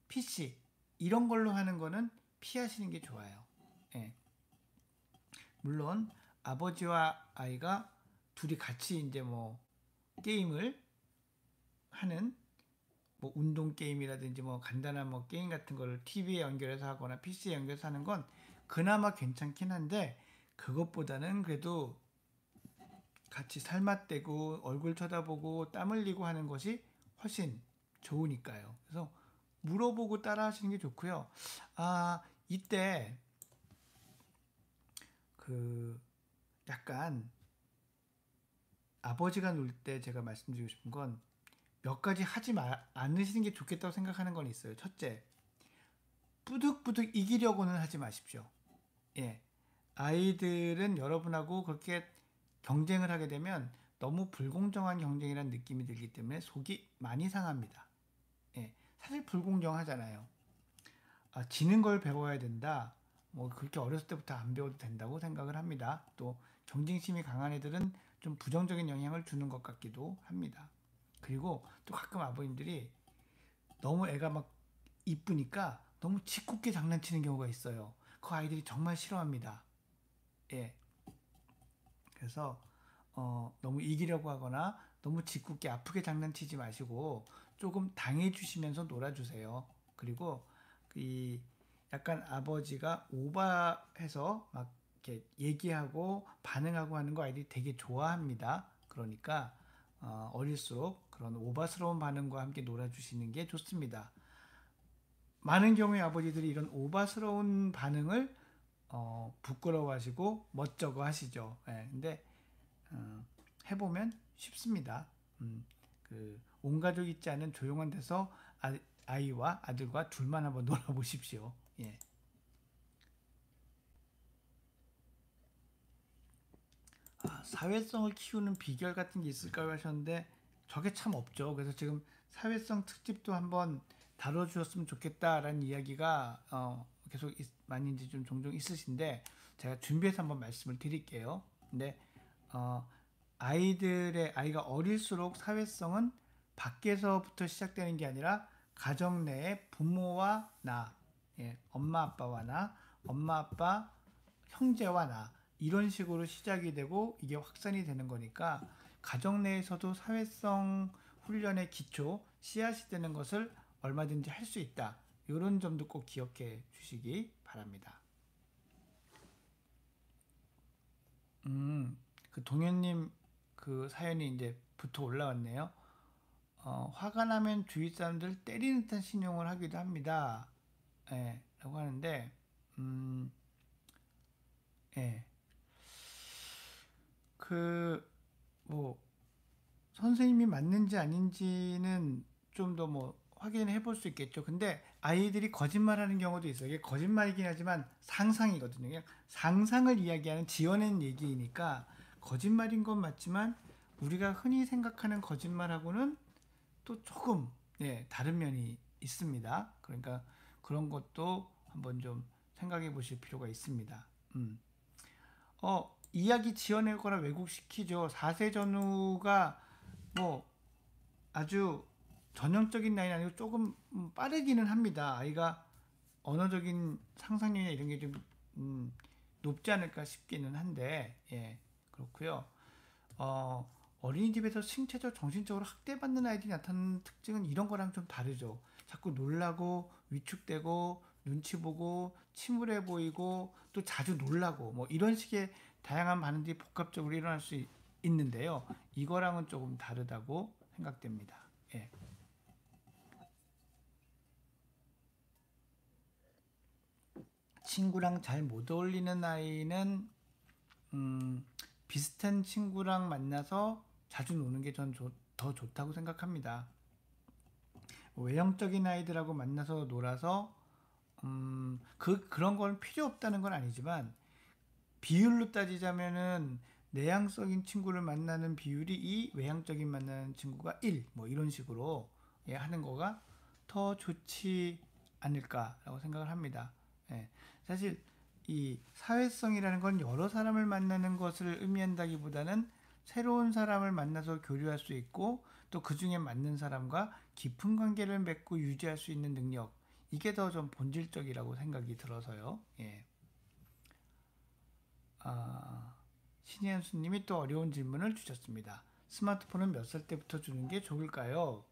PC 이런 걸로 하는 거는 피하시는 게 좋아요. 예. 물론 아버지와 아이가 둘이 같이 이제 뭐 게임을 하는 뭐 운동 게임이라든지 뭐 간단한 뭐 게임 같은 거를 TV에 연결해서 하거나 PC에 연결해서 하는 건 그나마 괜찮긴 한데 그것보다는 그래도 같이 살맛대고 얼굴 쳐다보고 땀 흘리고 하는 것이 훨씬 좋으니까요. 그래서 물어보고 따라 하시는 게 좋고요. 이때 그 약간 아버지가 놀 때 제가 말씀드리고 싶은 건 몇 가지 하지 않으시는 게 좋겠다고 생각하는 건 있어요. 첫째, 뿌득뿌득 이기려고는 하지 마십시오. 예. 아이들은 여러분하고 그렇게 경쟁을 하게 되면 너무 불공정한 경쟁이라는 느낌이 들기 때문에 속이 많이 상합니다. 예. 사실 불공정하잖아요. 지는 걸 배워야 된다. 뭐 그렇게 어렸을 때부터 안 배워도 된다고 생각을 합니다. 또 경쟁심이 강한 애들은 좀 부정적인 영향을 주는 것 같기도 합니다. 그리고 또 가끔 아버님들이 너무 애가 막 이쁘니까 너무 짓궂게 장난치는 경우가 있어요. 그 아이들이 정말 싫어합니다. 예. 그래서 너무 이기려고 하거나 너무 짓궂게 아프게 장난치지 마시고 조금 당해주시면서 놀아주세요. 그리고 이 약간 아버지가 오버해서 막 이렇게 얘기하고 반응하고 하는 거 아이들이 되게 좋아합니다. 그러니까 어릴수록 그런 오바스러운 반응과 함께 놀아주시는 게 좋습니다. 많은 경우에 아버지들이 이런 오바스러운 반응을 부끄러워하시고 멋쩍어 하시죠. 근데 해보면 쉽습니다. 온 가족 있지 않은 조용한 데서 아이와 아들과 둘만 한번 놀아보십시오. 예. 사회성을 키우는 비결 같은 게 있을까요 하셨는데 저게 참 없죠. 그래서 지금 사회성 특집도 한번 다뤄주셨으면 좋겠다라는 이야기가 계속 많이 이제 좀 종종 있으신데 제가 준비해서 한번 말씀을 드릴게요. 근데 어, 아이가 어릴수록 사회성은 밖에서부터 시작되는 게 아니라 가정 내에 부모와 나, 엄마 아빠와 나, 엄마 아빠 형제와 나 이런 식으로 시작이 되고 이게 확산이 되는 거니까 가정 내에서도 사회성 훈련의 기초 씨앗이 되는 것을 얼마든지 할 수 있다. 이런 점도 꼭 기억해 주시기 바랍니다. 그 동현님 그 사연이 이제 붙어 올라왔네요. 화가 나면 주위 사람들 때리는 듯한 신용을 하기도 합니다. 라고 하는데, 예, 뭐, 선생님이 맞는지 아닌지는 좀 더 뭐 확인해 볼 수 있겠죠. 근데 아이들이 거짓말하는 경우도 있어요. 이게 거짓말이긴 하지만 상상이거든요. 그냥 상상을 이야기하는 지어낸 얘기이니까 거짓말인 건 맞지만 우리가 흔히 생각하는 거짓말하고는 또 조금 다른 면이 있습니다. 그러니까 그런 것도 한번 좀 생각해 보실 필요가 있습니다. 이야기 지어낼 거라 왜곡시키죠. 4세 전후가 뭐 아주 전형적인 나이는 아니고 조금 빠르기는 합니다. 아이가 언어적인 상상력이나 이런 게 좀 높지 않을까 싶기는 한데 그렇고요. 어린이집에서 신체적, 정신적으로 학대받는 아이들이 나타나는 특징은 이런 거랑 좀 다르죠. 자꾸 놀라고 위축되고 눈치 보고 침울해 보이고 또 자주 놀라고 뭐 이런 식의 다양한 반응들이 복합적으로 일어날 수 있는데요. 이거랑은 조금 다르다고 생각됩니다. 예. 친구랑 잘 못 어울리는 아이는 비슷한 친구랑 만나서 자주 노는 게 전 더 좋다고 생각합니다. 외형적인 아이들하고 만나서 놀아서 그런 건 필요 없다는 건 아니지만 비율로 따지자면은 내향적인 친구를 만나는 비율이 이 외향적인 만나는 친구가 1, 뭐 이런 식으로 예, 하는 거가 더 좋지 않을까라고 생각을 합니다. 예, 사실 이 사회성이라는 건 여러 사람을 만나는 것을 의미한다기보다는 새로운 사람을 만나서 교류할 수 있고 또 그 중에 맞는 사람과 깊은 관계를 맺고 유지할 수 있는 능력, 이게 더 좀 본질적이라고 생각이 들어서요. 예. 신현수님이 또 어려운 질문을 주셨습니다. 스마트폰은 몇 살 때부터 주는 게 좋을까요?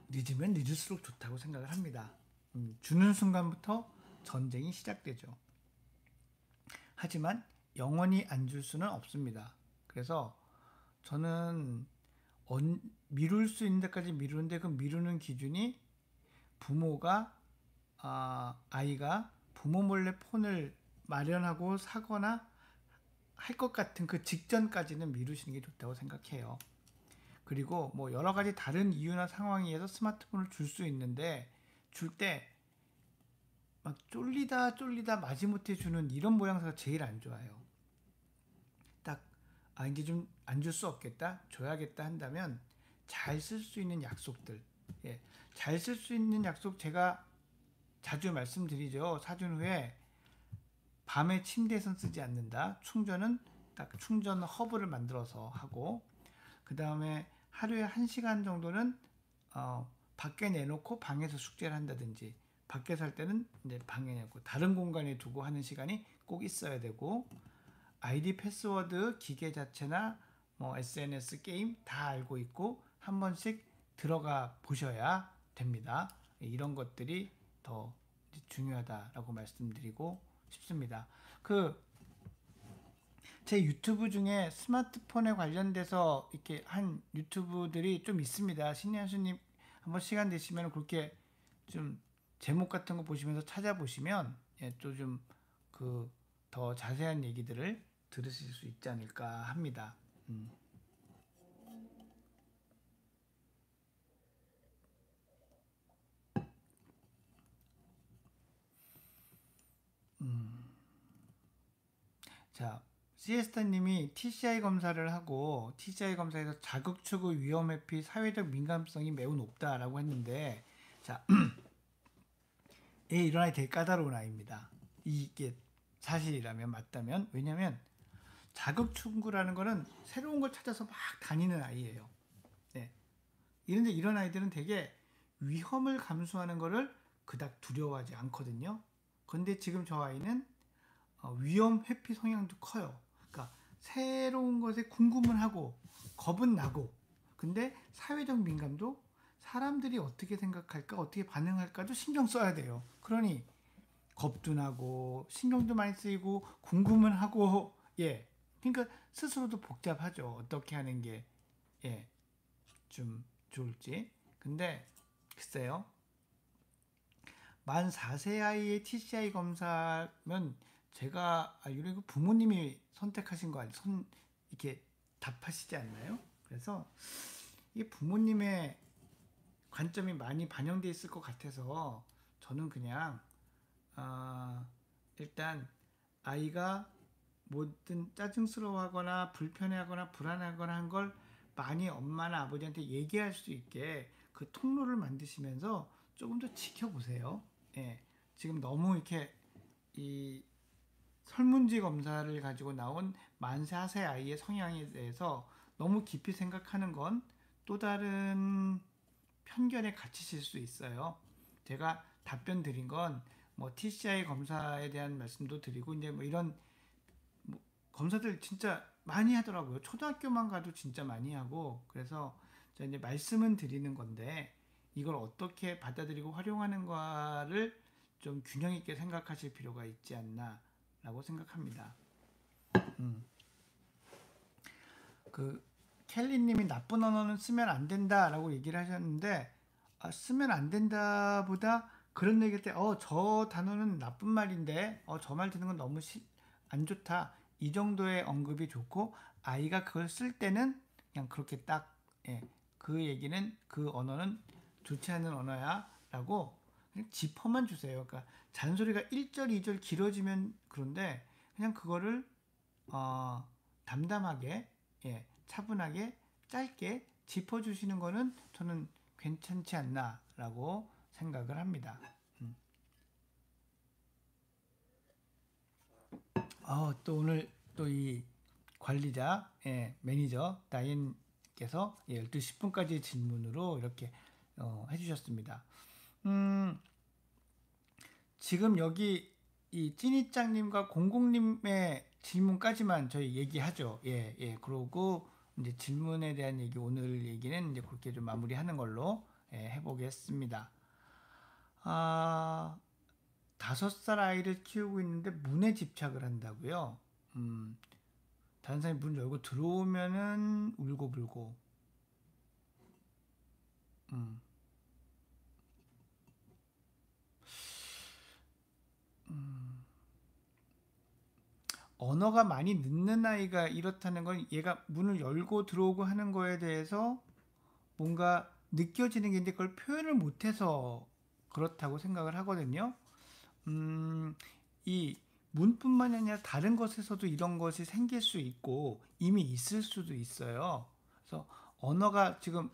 늦으면 늦을수록 좋다고 생각을 합니다. 주는 순간부터 전쟁이 시작되죠. 하지만 영원히 안 줄 수는 없습니다. 그래서 저는 미룰 수 있는 데까지 미루는데 그 미루는 기준이 부모가 아이가 부모 몰래 폰을 마련하고 사거나 할 것 같은 그 직전까지는 미루시는 게 좋다고 생각해요. 그리고 뭐 여러 가지 다른 이유나 상황에 의해서 스마트폰을 줄 수 있는데 줄 때 막 쫄리다 마지못해 주는 이런 모양새가 제일 안 좋아요. 딱 이제 좀 안 줄 수 없겠다, 줘야겠다 한다면 잘 쓸 수 있는 약속들, 예, 잘 쓸 수 있는 약속 제가 자주 말씀드리죠. 사준 후에 밤에 침대에선 쓰지 않는다. 충전은 딱 충전 허브를 만들어서 하고, 그 다음에 하루에 1시간 정도는 밖에 내놓고 방에서 숙제를 한다든지, 밖에서 할 때는 이제 방에 내고 다른 공간에 두고 하는 시간이 꼭 있어야 되고, 아이디 패스워드 기계 자체나 뭐 SNS 게임 다 알고 있고 한 번씩 들어가 보셔야 됩니다. 이런 것들이 더 중요하다라고 말씀드리고 싶습니다. 제 유튜브 중에 스마트폰에 관련돼서 이렇게 한 유튜브들이 좀 있습니다. 신현수님 한번 시간 되시면 그렇게 좀 제목 같은 거 보시면서 찾아보시면 예, 또 좀 그 더 자세한 얘기들을 들으실 수 있지 않을까 합니다. 음. 자, 시에스타님이 TCI 검사를 하고 TCI 검사에서 자극 추구 위험 회피 사회적 민감성이 매우 높다라고 했는데, 자, 이런 아이 되게 까다로운 아이입니다. 이게 사실이라면 맞다면, 왜냐면 자극 추구라는 거는 새로운 걸 찾아서 막 다니는 아이예요. 네. 이런데 이런 아이들은 되게 위험을 감수하는 거를 그닥 두려워하지 않거든요. 그런데 지금 저 아이는 위험 회피 성향도 커요. 그러니까 새로운 것에 궁금은 하고 겁은 나고, 근데 사회적 민감도 사람들이 어떻게 생각할까 어떻게 반응할까도 신경 써야 돼요. 그러니 겁도 나고 신경도 많이 쓰이고 궁금은 하고, 예, 그러니까 스스로도 복잡하죠. 어떻게 하는 게 예, 좀 좋을지. 근데 글쎄요, 만 4세 아이의 TCI 검사면 제가 알기로 부모님이 선택하신 거 아니, 이렇게 답하시지 않나요? 그래서 이 부모님의 관점이 많이 반영돼 있을 것 같아서 저는 그냥 어, 일단 아이가 뭐든 짜증스러워하거나 불편해하거나 불안하거나 한 걸 많이 엄마나 아버지한테 얘기할 수 있게 그 통로를 만드시면서 조금 더 지켜보세요. 예, 지금 너무 이렇게 이 설문지 검사를 가지고 나온 만 4세 아이의 성향에 대해서 너무 깊이 생각하는 건 또 다른 편견에 갇히실 수 있어요. 제가 답변 드린 건 뭐 TCI 검사에 대한 말씀도 드리고 이제 뭐 이런 뭐 검사들 진짜 많이 하더라고요. 초등학교만 가도 진짜 많이 하고, 그래서 제가 이제 말씀은 드리는 건데 이걸 어떻게 받아들이고 활용하는가를 좀 균형 있게 생각하실 필요가 있지 않나라고 생각합니다. 그 켈리님이 나쁜 언어는 쓰면 안 된다라고 얘기를 하셨는데, 쓰면 안 된다보다 그런 얘기할 때 저 단어는 나쁜 말인데 저 말 듣는 건 너무 안 좋다, 이 정도의 언급이 좋고, 아이가 그걸 쓸 때는 그냥 그렇게 딱, 예, 그 얘기는 그 언어는 좋지 않은 언어야 라고 그냥 짚어만 주세요. 그러니까 잔소리가 1절 2절 길어지면 그런데 그냥 그거를 담담하게, 예, 차분하게 짧게 짚어주시는 거는 저는 괜찮지 않나라고 생각을 합니다. 또 오늘 또 이 관리자, 예, 매니저 다인께서 12시 10분까지 질문으로 이렇게 해주셨습니다. 지금 여기 이 찐이짱님과 공공님의 질문까지만 저희 얘기하죠. 예, 예. 그러고 이제 질문에 대한 얘기, 오늘 얘기는 이제 그렇게 좀 마무리하는 걸로, 예, 해보겠습니다. 5살 아이를 키우고 있는데 문에 집착을 한다고요? 다른 사람이 문 열고 들어오면은 울고불고. 음, 언어가 많이 늦는 아이가 이렇다는 건 얘가 문을 열고 들어오고 하는 거에 대해서 뭔가 느껴지는 게 있는데 그걸 표현을 못해서 그렇다고 생각을 하거든요. 이 문뿐만 아니라 다른 것에서도 이런 것이 생길 수 있고 이미 있을 수도 있어요. 그래서 언어가 지금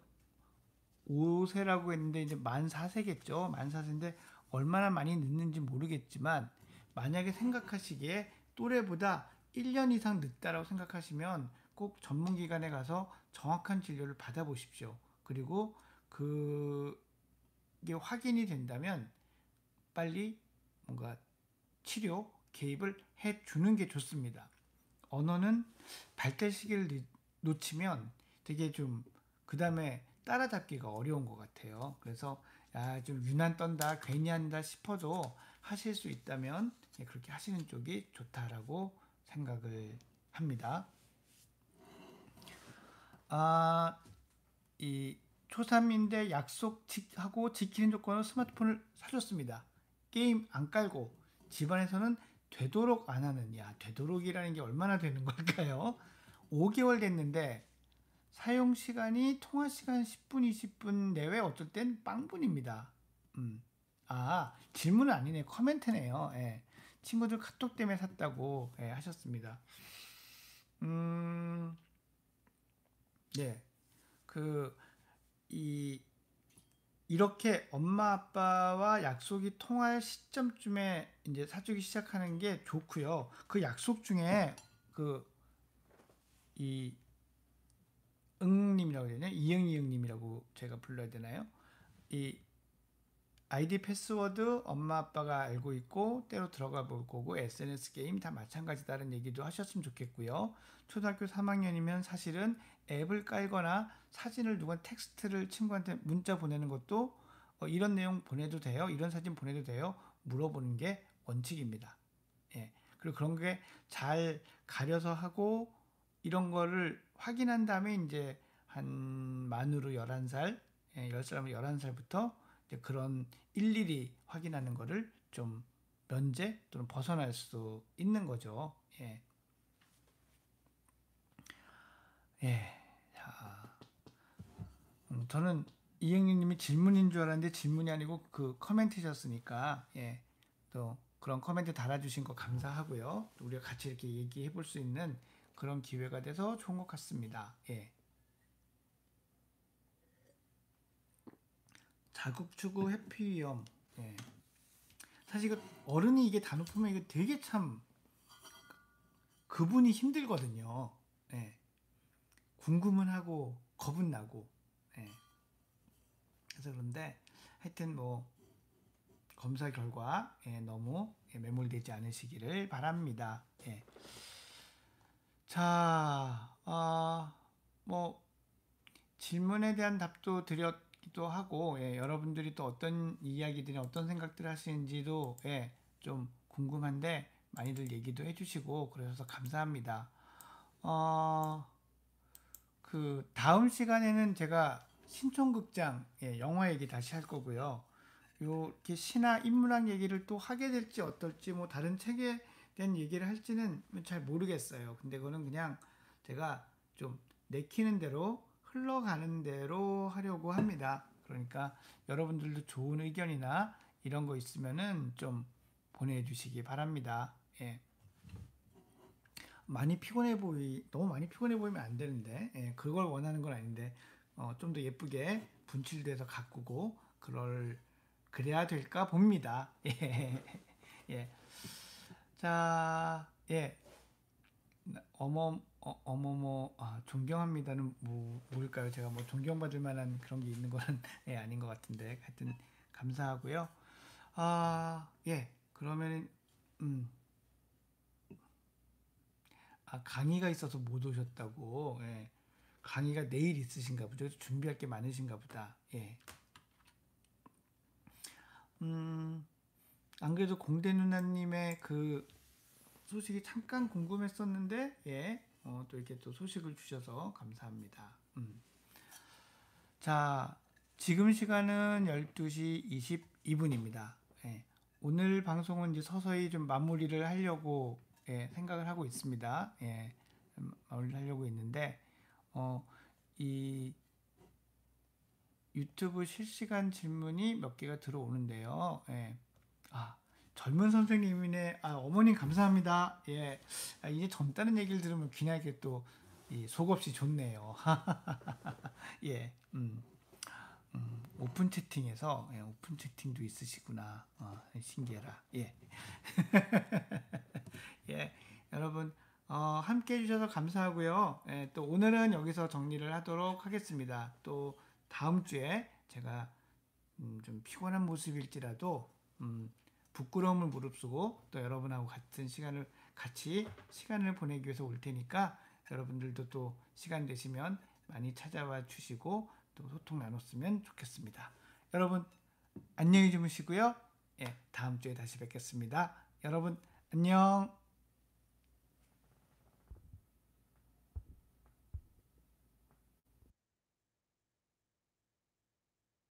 5세라고 했는데 이제 만 4세겠죠. 만 4세인데 얼마나 많이 늦는지 모르겠지만, 만약에 생각하시기에 또래보다 1년 이상 늦다라고 생각하시면 꼭 전문기관에 가서 정확한 진료를 받아보십시오. 그리고 그게 확인이 된다면 빨리 뭔가 치료, 개입을 해주는 게 좋습니다. 언어는 발달 시기를 놓치면 되게 좀 그 다음에 따라잡기가 어려운 것 같아요. 그래서 좀 유난 떤다, 괜히 한다 싶어도 하실 수 있다면 그렇게 하시는 쪽이 좋다라고 생각을 합니다. 이 초3인데 약속하고 지키는 조건으로 스마트폰을 사줬습니다. 게임 안 깔고 집안에서는 되도록 안 하는, 되도록이라는 게 얼마나 되는 걸까요? 5개월 됐는데 사용 시간이 통화 시간 10분, 20분 내외, 어쩔 땐 빵분입니다. 질문은 아니네. 코멘트네요. 예. 친구들 카톡 때문에 샀다고, 예, 하셨습니다. 네. 이렇게 엄마 아빠와 약속이 통할 시점쯤에 이제 사주기 시작하는 게 좋고요. 그 약속 중에 이 응님이라고 해야 되나? 이응이응님이라고 제가 불러야 되나요? 이 아이디 패스워드 엄마 아빠가 알고 있고 때로 들어가 볼 거고, SNS 게임 다 마찬가지다는 얘기도 하셨으면 좋겠고요. 초등학교 3학년이면 사실은 앱을 깔거나 사진을 누가 텍스트를 친구한테 문자 보내는 것도 이런 내용 보내도 돼요? 이런 사진 보내도 돼요? 물어보는 게 원칙입니다. 예. 그리고 그런 게 잘 가려서 하고 이런 거를 확인한 다음에 이제 한 만으로 11살, 10살이면 11살부터 이제 그런 일일이 확인하는 거를 좀 면제 또는 벗어날 수 있는 거죠. 예. 예. 자, 저는 이영님이 질문인 줄 알았는데 질문이 아니고 그 커멘트셨으니까, 예. 또 그런 커멘트 달아주신 거 감사하고요. 우리가 같이 이렇게 얘기해 볼 수 있는 그런 기회가 돼서 좋은 것 같습니다. 예. 자극추구 회피위험. 예. 사실 이거 어른이 이게 다 높으면 이거 되게 참 그분이 힘들거든요. 예. 궁금은 하고 겁은 나고. 예. 그래서 그런데 하여튼 뭐 검사 결과 너무 매몰되지 않으시기를 바랍니다. 예. 자, 뭐 질문에 대한 답도 드렸기 얘기도 하고, 여러분들이 또 어떤 이야기들이 어떤 생각들을 하시는지도 좀 궁금한데 많이들 얘기도 해주시고 그러셔서 감사합니다. 어, 그 다음 시간에는 제가 신촌극장 영화 얘기 다시 할 거고요. 이렇게 시나 인문학 얘기를 또 하게 될지 어떨지 뭐 다른 책에 대한 얘기를 할지는 잘 모르겠어요. 근데 그거는 그냥 제가 좀 내키는 대로 흘러가는 대로 하려고 합니다. 그러니까 여러분들도 좋은 의견이나 이런 거 있으면은 좀 보내주시기 바랍니다. 예. 너무 많이 피곤해 보이면 안 되는데, 그걸 원하는 건 아닌데, 좀 더 예쁘게 분칠돼서 가꾸고, 그래야 될까 봅니다. 예. 예. 자, 어머머, 존경합니다는 뭘까요? 제가 뭐 존경받을 만한 그런 게 있는 거는 아닌 것 같은데, 하여튼, 감사하고요. 그러면, 음, 강의가 있어서 못 오셨다고. 예. 강의가 내일 있으신가 보죠. 준비할 게 많으신가 보다. 예. 안 그래도 공대 누나님의 그 소식이 잠깐 궁금했었는데, 또 이렇게 또 소식을 주셔서 감사합니다. 자, 지금 시간은 12시 22분입니다. 오늘 방송은 이제 서서히 좀 마무리를 하려고 생각을 하고 있습니다. 마무리를 하려고 있는데, 이 유튜브 실시간 질문이 몇 개가 들어오는데요. 젊은 선생님이네. 어머님 감사합니다. 이제 젊다는 얘기를 들으면 귀하게 또 속없이 좋네요. 예, 오픈 채팅에서 오픈 채팅도 있으시구나. 신기해라. 예, 예, 여러분 함께 해주셔서 감사하고요. 또 오늘은 여기서 정리를 하도록 하겠습니다. 또 다음 주에 제가 좀 피곤한 모습일지라도 부끄러움을 무릅쓰고 또 여러분하고 같이 시간을 보내기 위해서 올 테니까 여러분들도 또 시간 되시면 많이 찾아와 주시고 또 소통 나눴으면 좋겠습니다. 여러분 안녕히 주무시고요. 다음 주에 다시 뵙겠습니다. 여러분 안녕.